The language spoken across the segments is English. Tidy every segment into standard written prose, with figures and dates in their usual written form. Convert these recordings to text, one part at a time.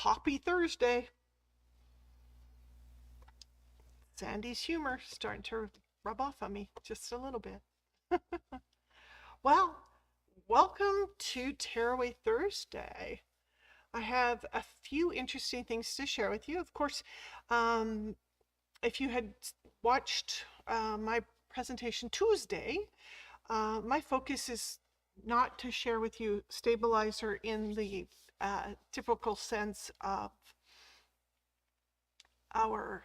Happy Thursday. Sandy's humor starting to rub off on me just a little bit. Well, welcome to Tearaway Thursday. I have a few interesting things to share with you. Of course, um, if you had watched my presentation Tuesday, my focus is not to share with you stabilizer in the typical sense of our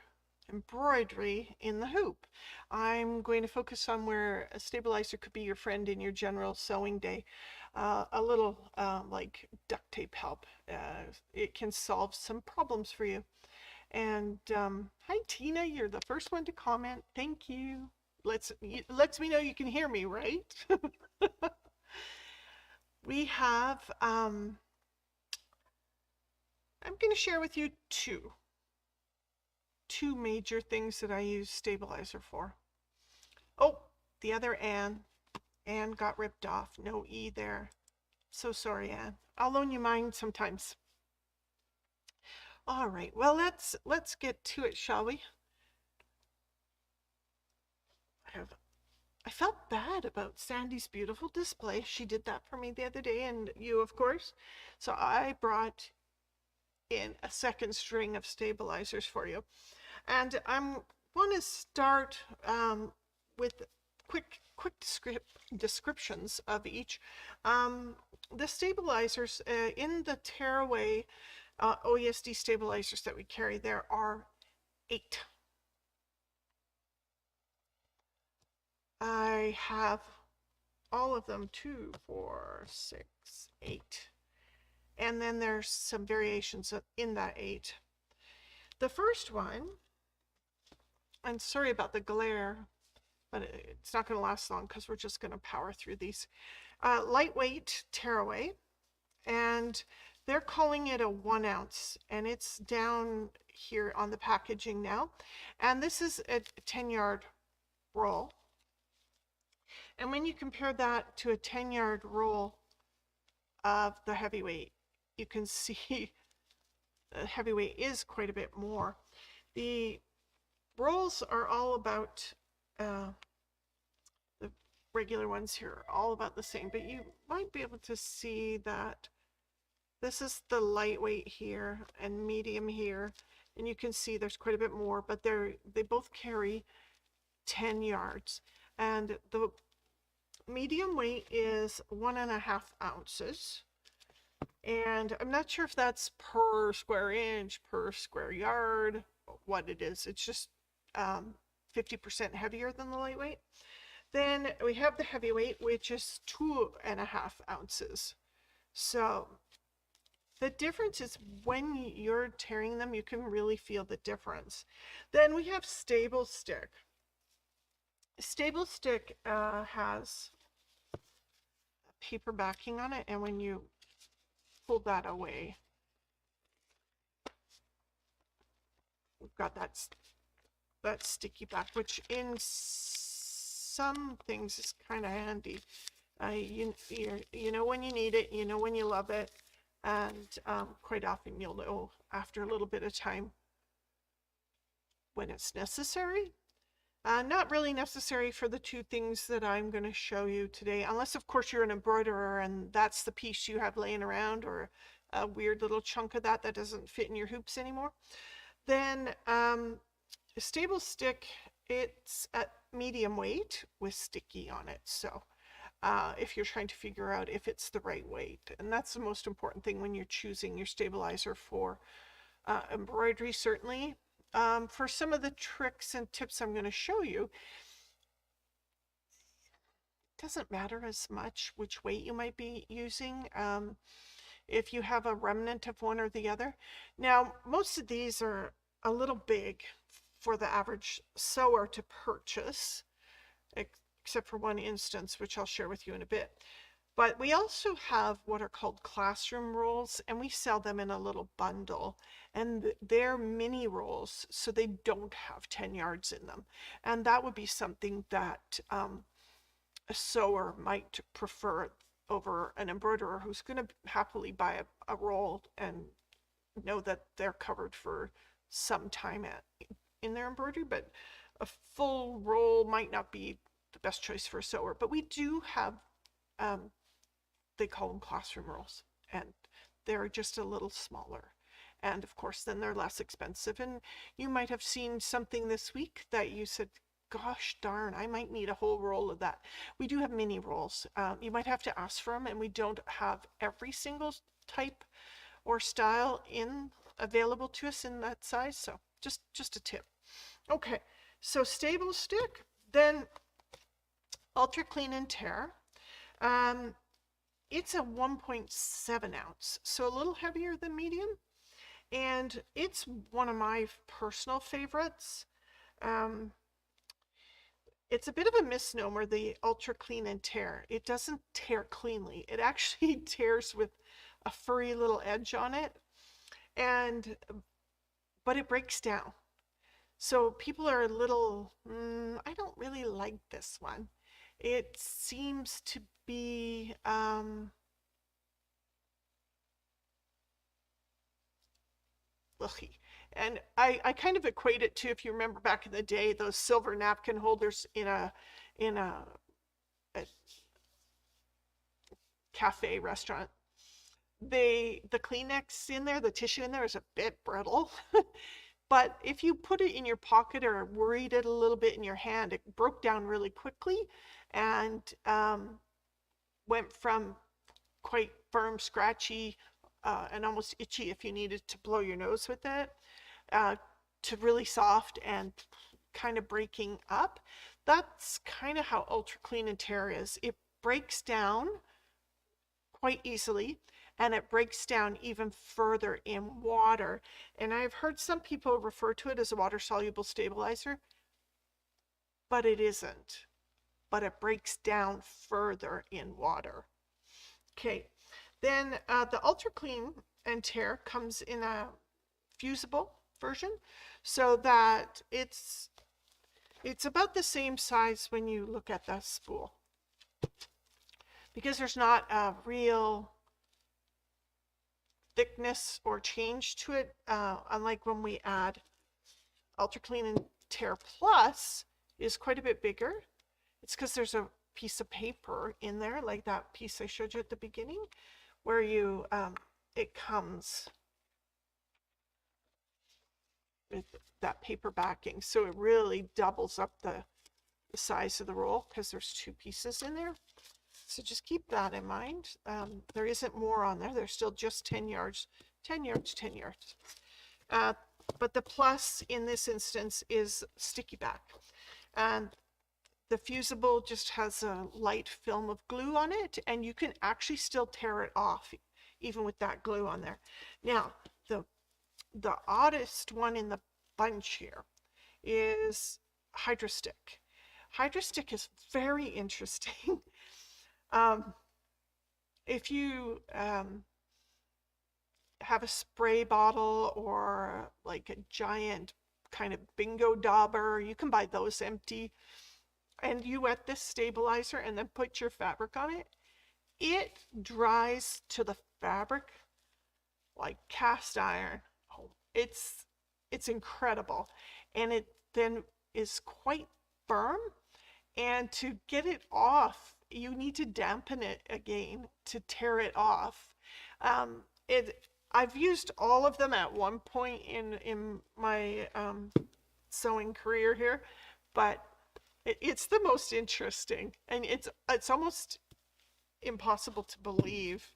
embroidery in the hoop. I'm going to focus on where a stabilizer could be your friend in your general sewing day. A little like duct tape help. It can solve some problems for you. And hi Tina, you're the first one to comment. Thank you. Lets me know you can hear me, right? We have I'm going to share with you two major things that I use stabilizer for. Oh, the other Anne. Anne got ripped off. No E there. So sorry, Anne. I'll loan you mine sometimes. All right. Well, let's get to it, shall we? I felt bad about Sandy's beautiful display. She did that for me the other day, and you, of course. So I brought in a second string of stabilizers for you. And I'm want to start with quick descriptions of each. The stabilizers in the Tearaway OESD stabilizers that we carry, there are 8. I have all of them, 2, 4, 6, 8. And then there's some variations in that 8. The first one, and sorry about the glare, but it's not going to last long because we're just going to power through these. Lightweight Tearaway, and they're calling it a 1 ounce, and it's down here on the packaging now. And this is a 10-yard roll. And when you compare that to a 10-yard roll of the heavyweight, you can see the heavyweight is quite a bit more. The rolls are all about the regular ones here are all about the same, but you might be able to see that this is the lightweight here and medium here, and you can see there's quite a bit more, but they both carry 10 yards, and the medium weight is 1.5 ounces. And I'm not sure if that's per square inch, per square yard, what it is. It's just 50% heavier than the lightweight. Then we have the heavyweight, which is 2.5 ounces. So the difference is when you're tearing them, you can really feel the difference. Then we have Stable Stick. Stable Stick has a paper backing on it, and when you pull that away, we've got that sticky back, which in some things is kind of handy. You know when you need it, you know when you love it, and quite often you'll know after a little bit of time when it's necessary. Not really necessary for the two things that I'm going to show you today, unless of course you're an embroiderer and that's the piece you have laying around, or a weird little chunk of that doesn't fit in your hoops anymore. Then a Stable Stick, it's at medium weight with sticky on it. So if you're trying to figure out if it's the right weight, and that's the most important thing when you're choosing your stabilizer for embroidery, certainly. For some of the tricks and tips I'm going to show you, it doesn't matter as much which weight you might be using if you have a remnant of one or the other. Now, most of these are a little big for the average sewer to purchase, except for one instance, which I'll share with you in a bit. But we also have what are called classroom rolls, and we sell them in a little bundle, and they're mini rolls, so they don't have 10 yards in them. And that would be something that a sewer might prefer over an embroiderer who's going to happily buy a roll and know that they're covered for some time in their embroidery, but a full roll might not be the best choice for a sewer. But we do have, they call them classroom rolls, and they're just a little smaller. And of course, then they're less expensive. And you might have seen something this week that you said, gosh darn, I might need a whole roll of that. We do have mini rolls. You might have to ask for them, and we don't have every single type or style available to us in that size. So just a tip. Okay, so stable stick, then Ultra Clean and Tear. It's a 1.7 ounce, so a little heavier than medium, and it's one of my personal favorites. It's a bit of a misnomer, the Ultra Clean and Tear. It doesn't tear cleanly. It actually tears with a furry little edge on it, but it breaks down. So people are a little, I don't really like this one. It seems to be, and I kind of equate it to, if you remember back in the day, those silver napkin holders in a cafe restaurant. The Kleenex in there, the tissue in there is a bit brittle. But if you put it in your pocket or worried it a little bit in your hand, it broke down really quickly and went from quite firm, scratchy, and almost itchy if you needed to blow your nose with it, to really soft and kind of breaking up. That's kind of how Ultra Clean and Tear is. It breaks down quite easily, and it breaks down even further in water. And I've heard some people refer to it as a water-soluble stabilizer, but it isn't. But it breaks down further in water. Okay, then the Ultra Clean and Tear comes in a fusible version, so that it's about the same size when you look at the spool, because there's not a real thickness or change to it, unlike when we add Ultra Clean and Tear Plus is quite a bit bigger. It's because there's a piece of paper in there, like that piece I showed you at the beginning, where you it comes with that paper backing, so it really doubles up the size of the roll because there's two pieces in there. So just keep that in mind. There isn't more on there. There's still just 10 yards, 10 yards, 10 yards. But the plus in this instance is sticky back. And the fusible just has a light film of glue on it, and you can actually still tear it off even with that glue on there. Now, the oddest one in the bunch here is Hydra-Stick. Hydra-Stick is very interesting. If you have a spray bottle or like a giant kind of bingo dauber, you can buy those empty, and you wet this stabilizer and then put your fabric on it, it dries to the fabric like cast iron. Oh, it's incredible, and it then is quite firm, and to get it off you need to dampen it again to tear it off. I've used all of them at one point in my sewing career here, but it's the most interesting, and it's almost impossible to believe,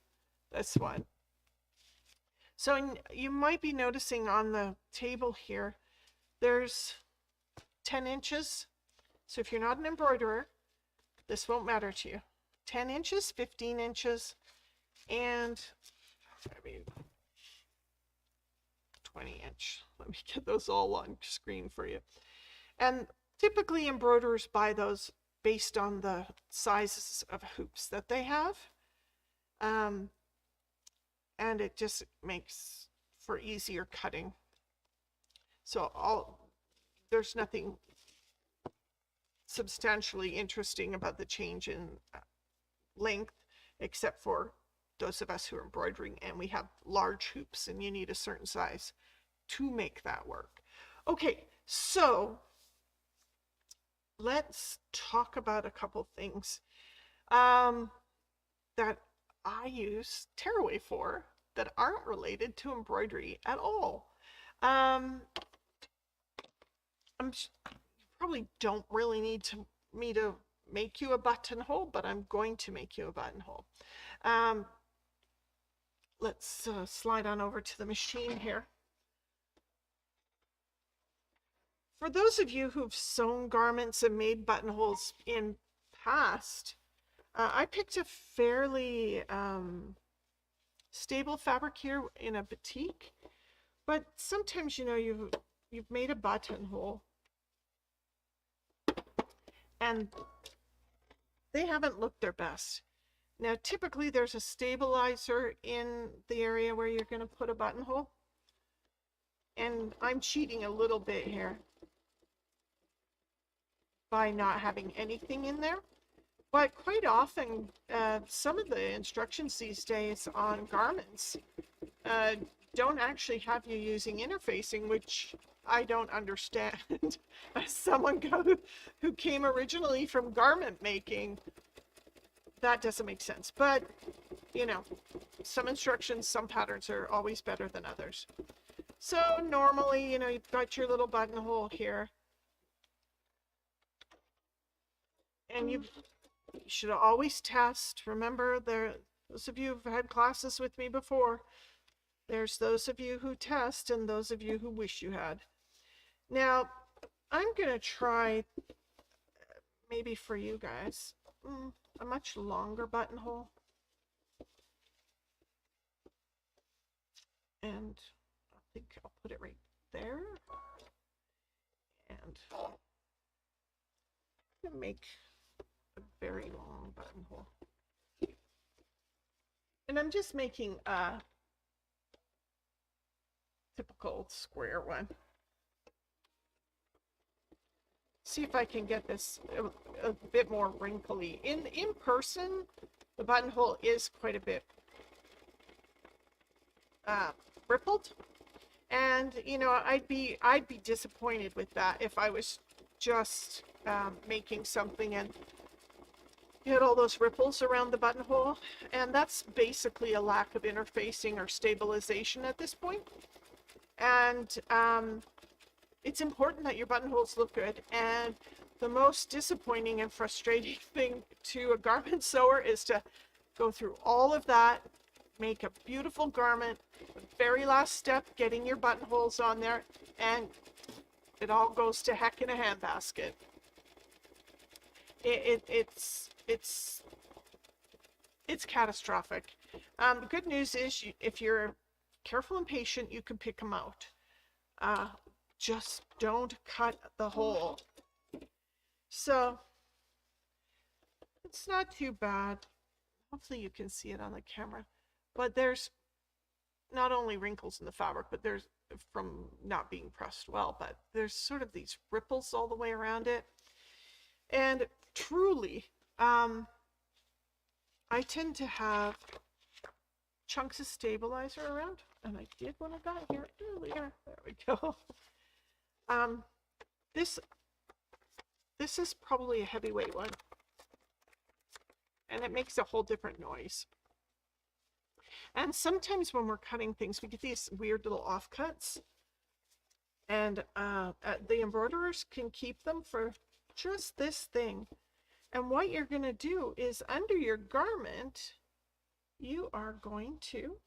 this one. So you might be noticing on the table here, there's 10 inches. So if you're not an embroiderer, this won't matter to you. 10 inches, 15 inches, and 20 inch. Let me get those all on screen for you. And typically embroiderers buy those based on the sizes of hoops that they have. And it just makes for easier cutting. So there's nothing substantially interesting about the change in length, except for those of us who are embroidering and we have large hoops and you need a certain size to make that work. Okay, so let's talk about a couple things that I use Tearaway for that aren't related to embroidery at all. You probably don't really need me to make you a buttonhole, but I'm going to make you a buttonhole. Let's slide on over to the machine here. For those of you who've sewn garments and made buttonholes in past, I picked a fairly stable fabric here in a batik, but sometimes, you know, you've made a buttonhole and they haven't looked their best. Now, typically there's a stabilizer in the area where you're going to put a buttonhole, and I'm cheating a little bit here by not having anything in there. But quite often, some of the instructions these days on garments don't actually have you using interfacing, which I don't understand. As someone who came originally from garment making, that doesn't make sense. But, you know, some instructions, some patterns are always better than others. So normally, you know, you've got your little buttonhole here. And you should always test. Remember, those of you who've had classes with me before, there's those of you who test and those of you who wish you had. Now, I'm going to try, maybe for you guys, a much longer buttonhole. And I think I'll put it right there. And I'm going to make a very long buttonhole. And I'm just making a typical square one. See if I can get this a bit more wrinkly. In person, the buttonhole is quite a bit rippled, and you know, I'd be disappointed with that if I was just making something and you had all those ripples around the buttonhole, and that's basically a lack of interfacing or stabilization at this point. And it's important that your buttonholes look good, and the most disappointing and frustrating thing to a garment sewer is to go through all of that, make a beautiful garment, the very last step, getting your buttonholes on there, and it all goes to heck in a handbasket. It's catastrophic. The good news is, if you're careful and patient, you can pick them out. Just don't cut the hole. So it's not too bad. Hopefully you can see it on the camera. But there's not only wrinkles in the fabric, but there's, from not being pressed well, but there's sort of these ripples all the way around it. And truly, I tend to have chunks of stabilizer around, and I did when I got here earlier. There we go. This is probably a heavyweight one, and it makes a whole different noise. And sometimes when we're cutting things, we get these weird little offcuts, and the embroiderers can keep them for just this thing. And what you're going to do is, under your garment, you are going to,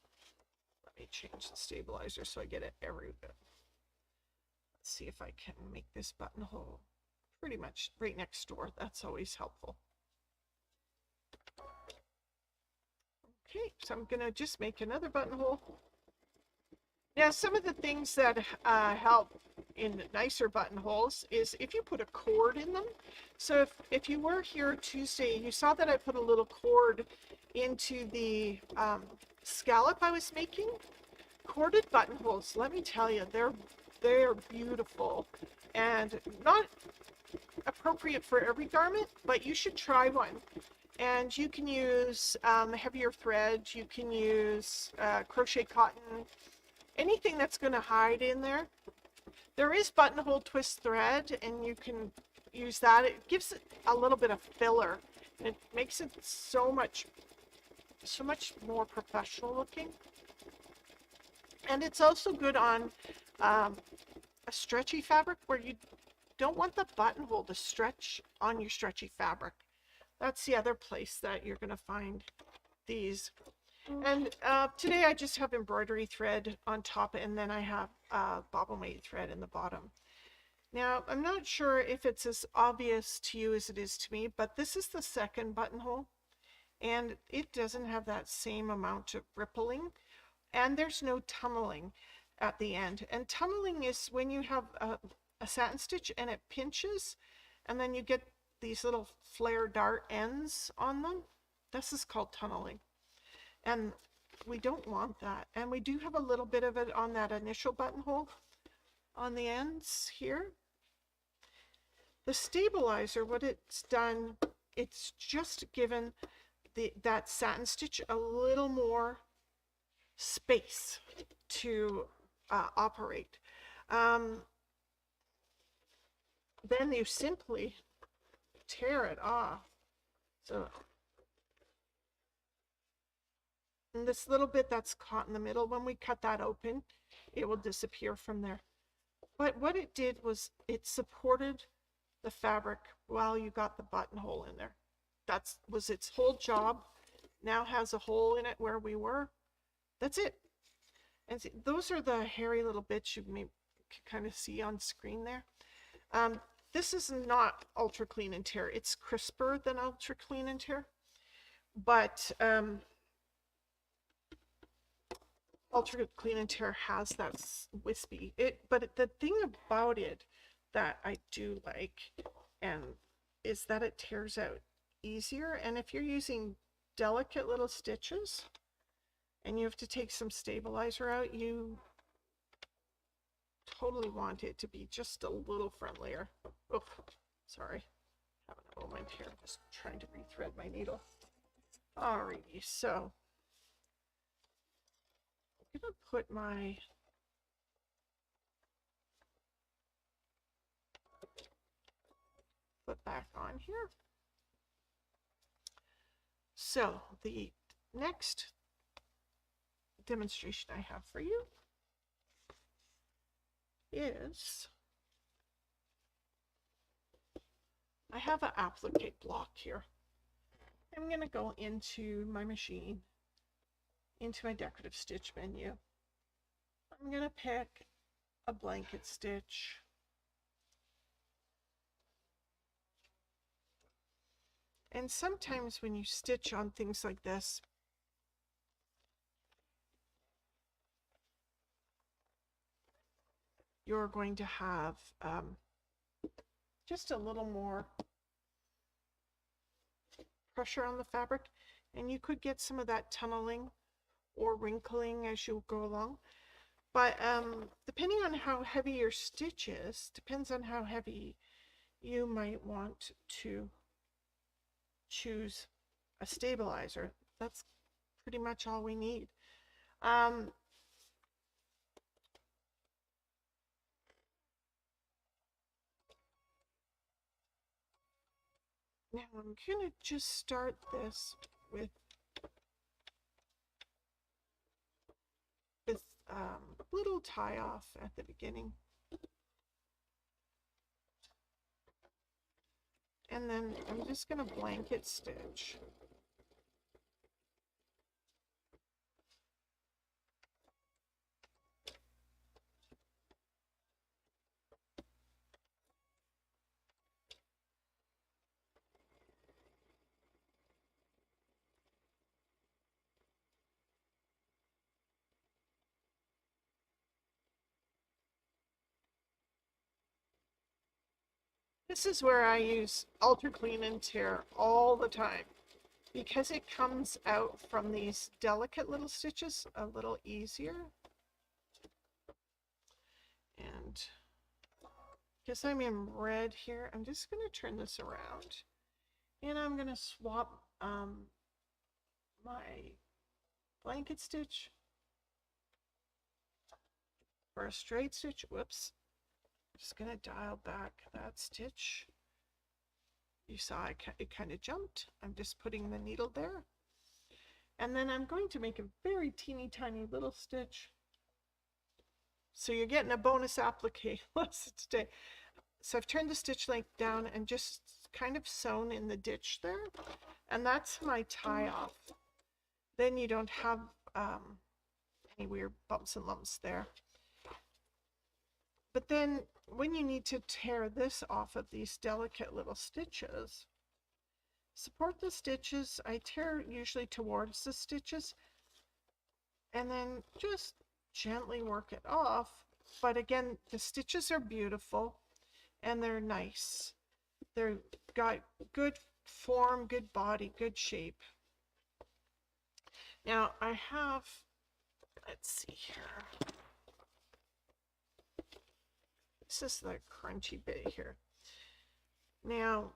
let me change the stabilizer so I get it everywhere. Let's see if I can make this buttonhole pretty much right next door. That's always helpful. Okay, so I'm going to just make another buttonhole. Now, some of the things that help in nicer buttonholes is if you put a cord in them. So if you were here Tuesday, you saw that I put a little cord into the scallop I was making. Corded buttonholes, let me tell you, they're beautiful and not appropriate for every garment, but you should try one. And you can use heavier thread, you can use crochet cotton, anything that's going to hide in there. There is buttonhole twist thread, and you can use that. It gives it a little bit of filler, and it makes it so much more professional looking. And it's also good on a stretchy fabric where you don't want the buttonhole to stretch on your stretchy fabric. That's the other place that you're going to find these. And today I just have embroidery thread on top, and then I have bobble made thread in the bottom. Now, I'm not sure if it's as obvious to you as it is to me, but this is the second buttonhole, and it doesn't have that same amount of rippling, and there's no tunneling at the end. And tunneling is when you have a satin stitch and it pinches, and then you get these little flare dart ends on them. This is called tunneling, and we don't want that. And we do have a little bit of it on that initial buttonhole on the ends here. The stabilizer, what it's done, it's just given that satin stitch a little more space to operate. Then you simply tear it off. So, and this little bit that's caught in the middle, when we cut that open, it will disappear from there. But what it did was it supported the fabric while you got the buttonhole in there. That was its whole job. Now has a hole in it where we were. That's it. And see, those are the hairy little bits you may kind of see on screen there. This is not Ultra Clean and Tear. It's crisper than Ultra Clean and Tear, but Ultra Clean and Tear has that wispy. But the thing about it that I do like is that it tears out easier. And if you're using delicate little stitches and you have to take some stabilizer out, you totally want it to be just a little friendlier. Oh, sorry, having a moment here, just trying to rethread my needle. Alrighty, so I'm gonna put my foot back on here. So the next demonstration I have for you is I have an applique block here. I'm going to go into my machine, into my decorative stitch menu. I'm going to pick a blanket stitch. And sometimes when you stitch on things like this, you're going to have just a little more pressure on the fabric, and you could get some of that tunneling or wrinkling as you go along. But depending on how heavy your stitch is, depends on how heavy you might want to choose a stabilizer. That's pretty much all we need. Now I'm gonna just start this with little tie off at the beginning. And then I'm just gonna blanket stitch. This is where I use Ultra Clean and Tear all the time, because it comes out from these delicate little stitches a little easier. And because I'm in red here, I'm just going to turn this around, and I'm going to swap my blanket stitch for a straight stitch. Whoops. Just gonna dial back that stitch. You saw it kind of jumped. I'm just putting the needle there. And then I'm going to make a very teeny tiny little stitch. So you're getting a bonus applique lesson today. So I've turned the stitch length down and just kind of sewn in the ditch there. And that's my tie off. Then you don't have any weird bumps and lumps there. But then when you need to tear this off of these delicate little stitches, support the stitches. I tear usually towards the stitches and then just gently work it off. But again, the stitches are beautiful and they're nice. They've got good form, good body, good shape. Now I have, let's see here. This is the crunchy bit here. Now,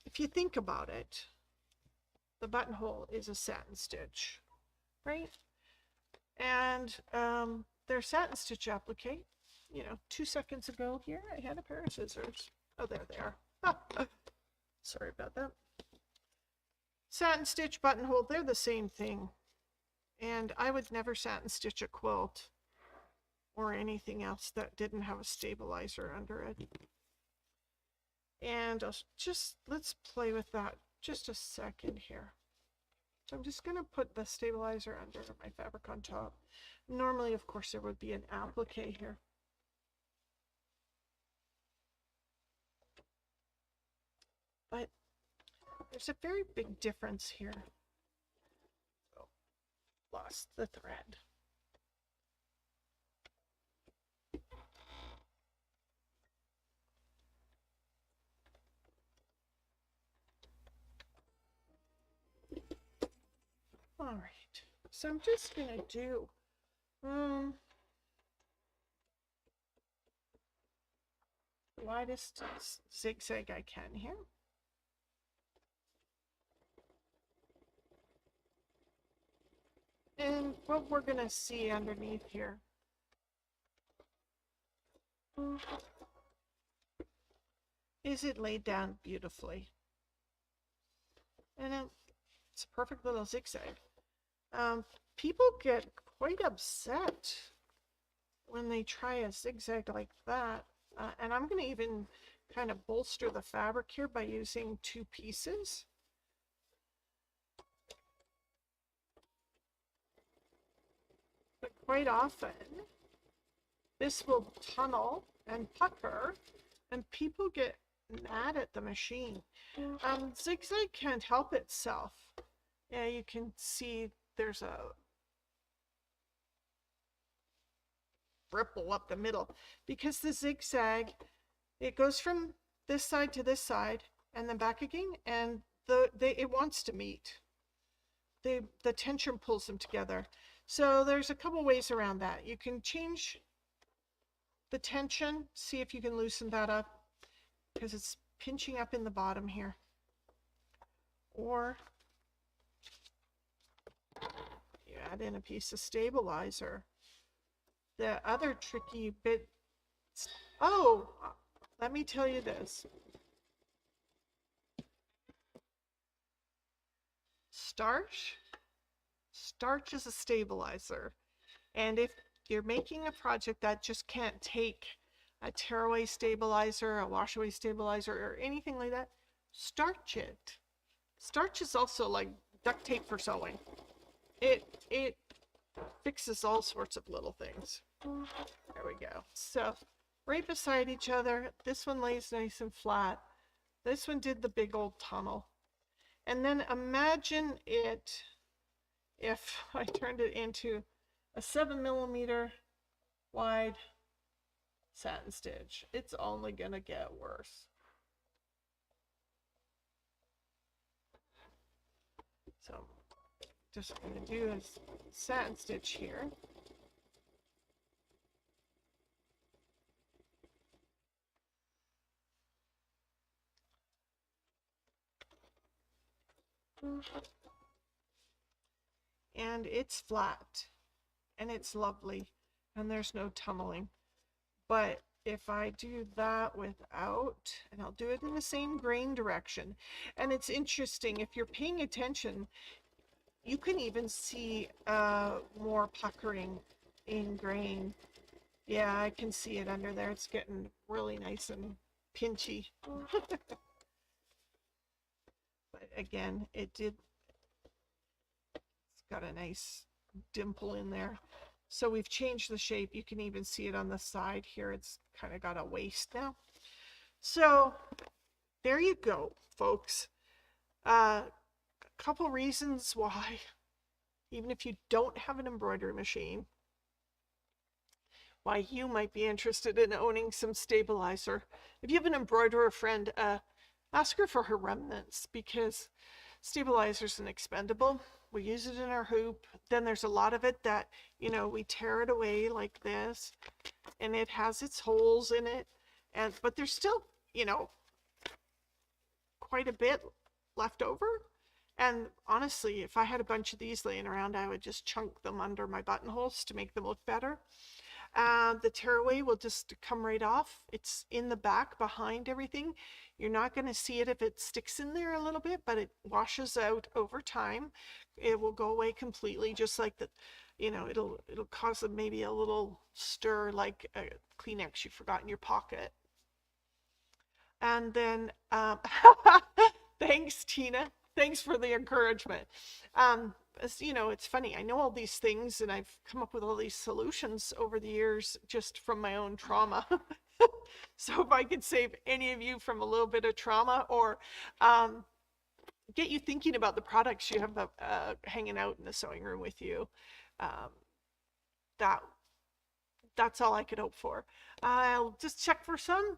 if you think about it, the buttonhole is a satin stitch, right? And their satin stitch applique, you know, 2 seconds ago here, I had a pair of scissors. Oh, there they are. Sorry about that. Satin stitch, buttonhole, they're the same thing. And I would never satin stitch a quilt or anything else that didn't have a stabilizer under it. And let's play with that just a second here. So I'm just going to put the stabilizer under my fabric on top. Normally, of course, there would be an applique here. But there's a very big difference here. Oh, lost the thread. All right, so I'm just gonna do widest zigzag I can here. And what we're gonna see underneath here is it laid down beautifully. And it's a perfect little zigzag. People get quite upset when they try a zigzag like that. And I'm going to even kind of bolster the fabric here by using 2 pieces. But quite often, this will tunnel and pucker, and people get mad at the machine. Zigzag can't help itself. Yeah, you can see there's a ripple up the middle because the zigzag, it goes from this side to this side and then back again, and it wants to meet. The tension pulls them together. So there's a couple ways around that. You can change the tension, see if you can loosen that up because it's pinching up in the bottom here. Or you add in a piece of stabilizer. The other tricky bit, let me tell you this. Starch is a stabilizer. And if you're making a project that just can't take a tearaway stabilizer, a washaway stabilizer, or anything like that, starch it. Starch is also like duct tape for sewing. It fixes all sorts of little things. There we go. So right beside each other, this one lays nice and flat. This one did the big old tunnel. And then imagine it if I turned it into a 7mm wide satin stitch. It's only gonna get worse. So just gonna do a satin stitch here. And it's flat and it's lovely and there's no tumbling. But if I do that without, and I'll do it in the same grain direction, and it's interesting, if you're paying attention, you can even see more puckering in grain. Yeah, I can see it under there. It's getting really nice and pinchy. But again, it's got a nice dimple in there. So we've changed the shape. You can even see it on the side here. It's kind of got a waist now. So there you go, folks. A couple reasons why, even if you don't have an embroidery machine, why you might be interested in owning some stabilizer. If you have an embroiderer friend, ask her for her remnants, because stabilizer's an expendable. We use it in our hoop. Then there's a lot of it that, you know, we tear it away like this, and it has its holes in it. But there's still, you know, quite a bit left over. And honestly, if I had a bunch of these laying around, I would just chunk them under my buttonholes to make them look better. The tearaway will just come right off. It's in the back behind everything. You're not going to see it if it sticks in there a little bit, but it washes out over time. It will go away completely, just like the, you know, it'll cause maybe a little stir, like a Kleenex you forgot in your pocket. And then, thanks, Tina. Thanks for the encouragement. You know, it's funny. I know all these things and I've come up with all these solutions over the years just from my own trauma. So if I could save any of you from a little bit of trauma, or get you thinking about the products you have hanging out in the sewing room with you, that's all I could hope for. I'll just check for some.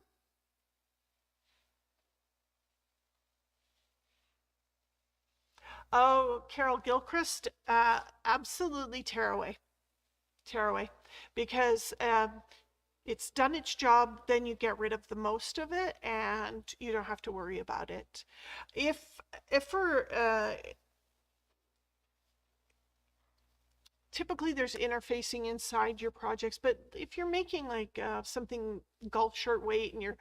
Oh, Carol Gilchrist, absolutely tearaway, because it's done its job. Then you get rid of the most of it, and you don't have to worry about it. If for typically there's interfacing inside your projects, but if you're making like something golf shirt weight and you're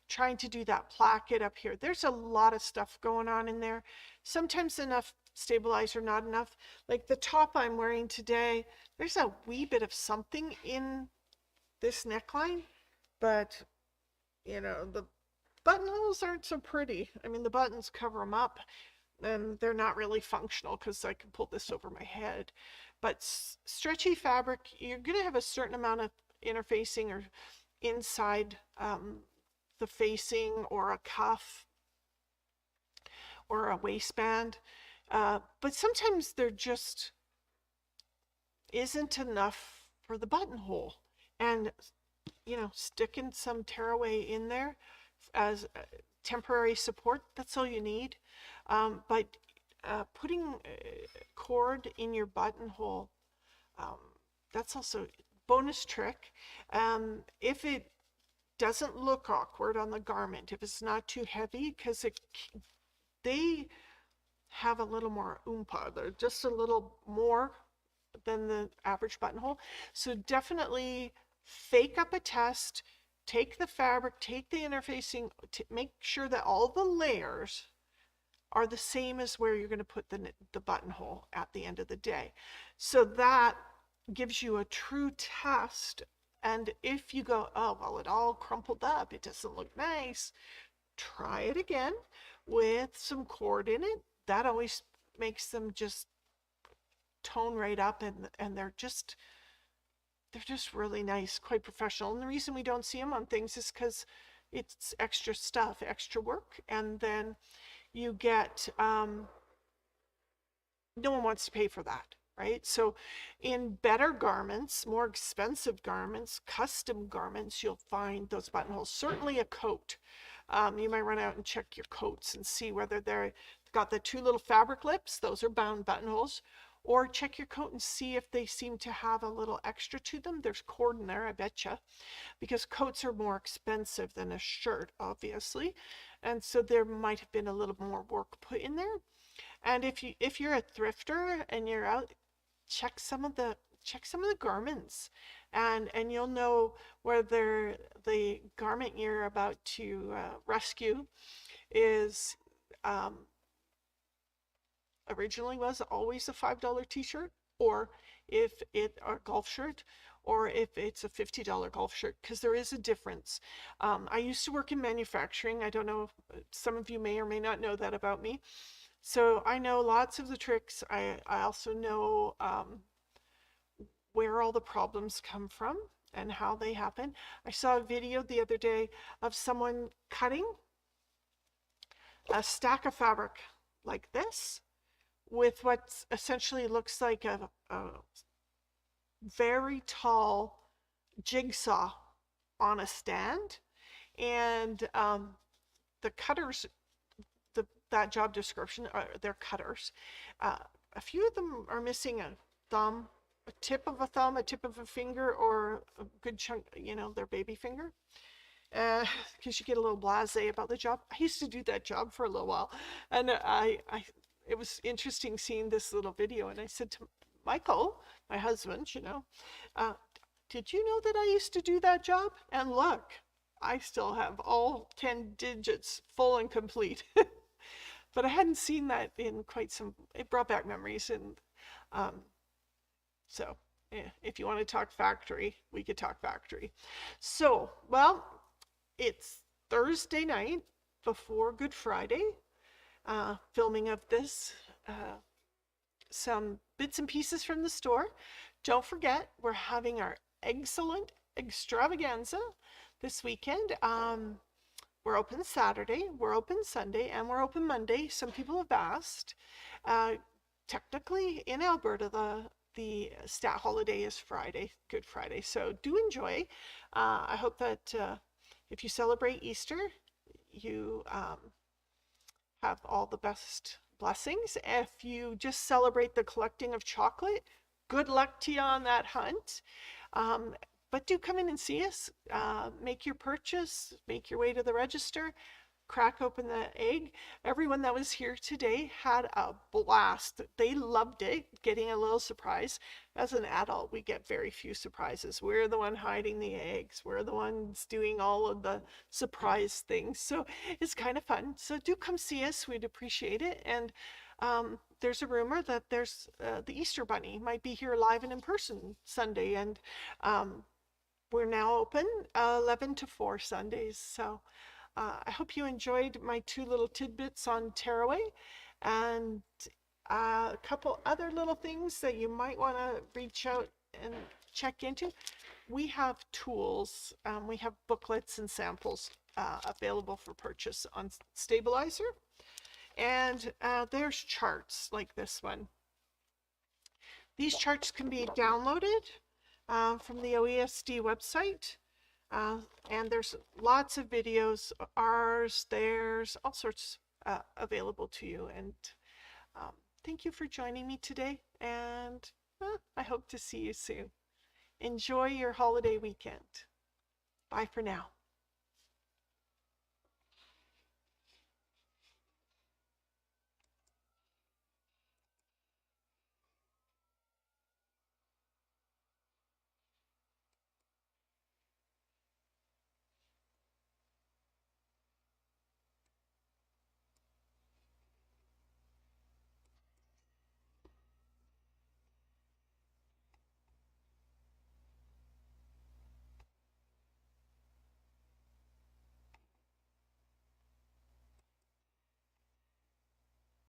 trying to do that placket up here, there's a lot of stuff going on in there. Sometimes enough stabilizer, not enough. Like the top I'm wearing today, there's a wee bit of something in this neckline, but you know, the buttonholes aren't so pretty. I mean, the buttons cover them up and they're not really functional because I can pull this over my head. But stretchy fabric, you're going to have a certain amount of interfacing or inside the facing, or a cuff or a waistband. But sometimes there just isn't enough for the buttonhole. And, you know, sticking some tearaway in there as temporary support, that's all you need. But putting cord in your buttonhole, that's also bonus trick. If it doesn't look awkward on the garment, if it's not too heavy, because they have a little more oompa, they're just a little more than the average buttonhole. So definitely fake up a test, take the fabric, take the interfacing, make sure that all the layers are the same as where you're going to put the buttonhole at the end of the day. So that gives you a true test. And if you go, oh, well, it all crumpled up, it doesn't look nice, try it again with some cord in it. That always makes them just tone right up, and they're just really nice, quite professional. And the reason we don't see them on things is because it's extra stuff, extra work, and then you get no one wants to pay for that, right? So in better garments, more expensive garments, custom garments, you'll find those buttonholes. Certainly a coat. You might run out and check your coats and see whether they've got the two little fabric lips, those are bound buttonholes, or check your coat and see if they seem to have a little extra to them. There's cord in there, I betcha, because coats are more expensive than a shirt, obviously. And so there might have been a little more work put in there. And if you're a thrifter and you're out, check some of the garments, and you'll know whether the garment you're about to rescue is originally was always a $5 t-shirt, or if it a golf shirt, or if it's a $50 golf shirt, because there is a difference. I used to work in manufacturing. I don't know if some of you may or may not know that about me. So I know lots of the tricks. I also know where all the problems come from and how they happen. I saw a video the other day of someone cutting a stack of fabric like this with what essentially looks like a very tall jigsaw on a stand. And the cutters, that job description, they're cutters. A few of them are missing a thumb, a tip of a thumb, a tip of a finger, or a good chunk, their baby finger. Because you get a little blasé about the job. I used to do that job for a little while, and it was interesting seeing this little video. And I said to Michael, my husband, did you know that I used to do that job? And look, I still have all 10 digits full and complete. But I hadn't seen that in quite some, it brought back memories. And so if you want to talk factory, we could talk factory. So, well, it's Thursday night before Good Friday, filming of this, some bits and pieces from the store. Don't forget, we're having our excellent extravaganza this weekend. We're open Saturday, we're open Sunday, and we're open Monday. Some people have asked. Technically, in Alberta, the stat holiday is Friday, Good Friday. So do enjoy. I hope that if you celebrate Easter, you have all the best blessings. If you just celebrate the collecting of chocolate, good luck to you on that hunt. But do come in and see us, make your purchase, make your way to the register, crack open the egg. Everyone that was here today had a blast. They loved it, getting a little surprise. As an adult, we get very few surprises. We're the one hiding the eggs. We're the ones doing all of the surprise things. So it's kind of fun. So do come see us. We'd appreciate it. And there's a rumor that there's the Easter Bunny might be here live and in person Sunday. And we're now open 11 to 4 Sundays. So I hope you enjoyed my 2 little tidbits on tearaway, and a couple other little things that you might want to reach out and check into. We have tools, we have booklets and samples available for purchase on Stabilizer, and there's charts like this one. These charts can be downloaded from the OESD website. And there's lots of videos, ours, theirs, all sorts available to you. And thank you for joining me today. And I hope to see you soon. Enjoy your holiday weekend. Bye for now.